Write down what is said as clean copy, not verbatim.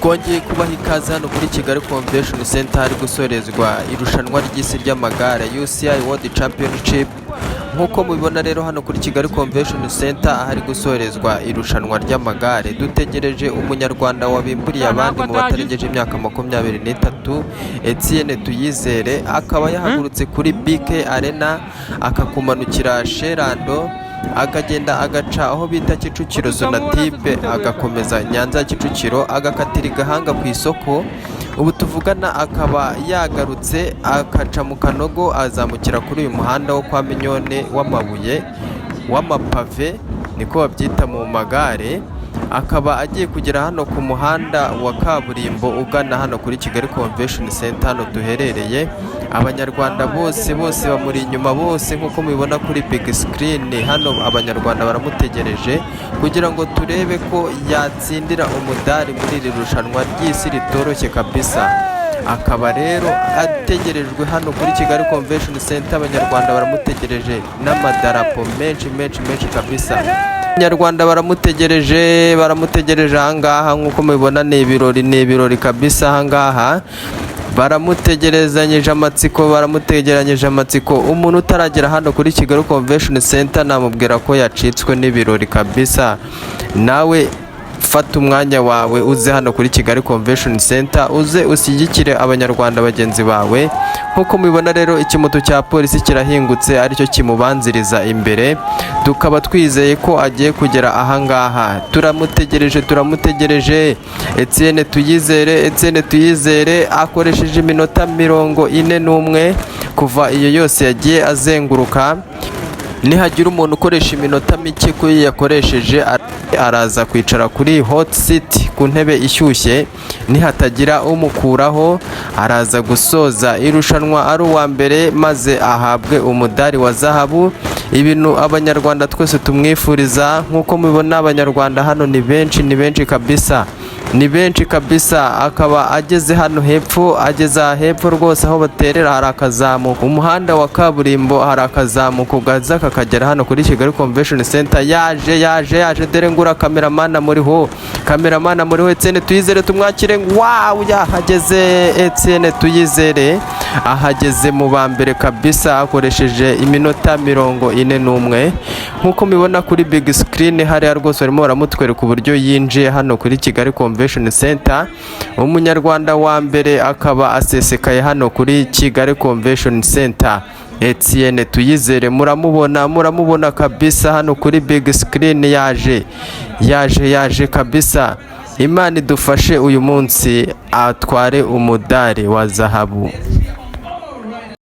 twongeye kubaha ikaze hano kuri Kigali Convention Center hari gusorezwa irushanwa ry'isi ry'amagare UCI World Championship. Nkuko mubibona rero hano kuri Kigali Convention Center hari gusorezwa irushanwa ry'amagare, dutegereje umunyarwanda wabimburiye abandi mu batarengeje imyaka 23 Etienne Tuyizere, akaba yahagurutse kuri BK Arena akakumanukira Sherando akagenda agaca aho bita Kicukiro Sonatube agakomeza Nyanza Kicukiro agakatira Gahanga ku isoko. Ubu tuvugana akaba yagarutse akaca mu Kanogo azamukira kuri uyu muhanda wo kwa Minyone w'amabuye w'amapave niko babyita mu magare, akaba agiye kugera hano ku muhanda wa kaburimbo ugana hano kuri Kigali Convention Center hano duherereye. Abanyarwanda bose bamuri inyuma bose nkuko mubibona kuri big screen hano, abanyarwanda baramutegereje kugira ngo turebe ko yatsindira umudari muri iri rushanwa ry'isi ritoroshye kabisa. Akaba rero ategerejwe hano kuri Kigali Convention Center, abanyarwanda baramutegereje n'amadarapo menshi kabisa. Abanyarwanda baramutegereje ahangaha nkuko mubibona ni ibirori kabisa. Ahangaha baramutegerezanyije amatsiko. Umuntu utaragera hano kuri Kigali Convention Center namubwira ko yacitswe n'ibirori kabisa. Nawe fata umwanya wawe uze hano kuri Kigali Convention Center, uze ushyigikire abanyarwanda bagenzi bawe. Nkuko mubibona rero ikimoto cya polisi kirahingutse aricyo kimubanziriza imbere, tukaba twizeye ko agiye kugera ahangaha. Turamutegereje Etienne Tuyizere akoresheje iminota 41 kuva iyo yose yagiye azenguruka. Nihagira umuntu ukoresha iminota mike ko yakoresheje araza kwicara kuri hot seat ku ntebe ishyushye, nihatagira umukuraho araza gusoza irushanwa ari uwa mbere maze ahabwe umudari wa zahabu. Ibintu abanyarwanda twese tumwifuriza. Nkuko mubibona abanyarwanda hano ni benshi kabisa. Akaba ageze hano hepfo, hepfo rwose aho baterera hari akazamuko, umuhanda wa kaburimbo hari akazamuko gaza kakagera hano kuri Kigali Convention Center. Yaje dore ngura kameramana muriho Etienne Tuyizere, tumwakire. Wow, yahageze Etienne Tuyizere, ahageze mu bambere kabisa akoresheje iminota 41. Nkuko mubibona kuri big screen hariya rwose barimo baramutwereka uburyo yinjiye hano kuri Kigali Convention Center. Umunyarwanda wa mbere akaba asesekaye hano kuri Kigali Convention Center, Etienne Tuyizere. Muramubona kabisa hano kuri big screen. Yaje kabisa. Imana idufashe uyu munsi atware umudari wa zahabu.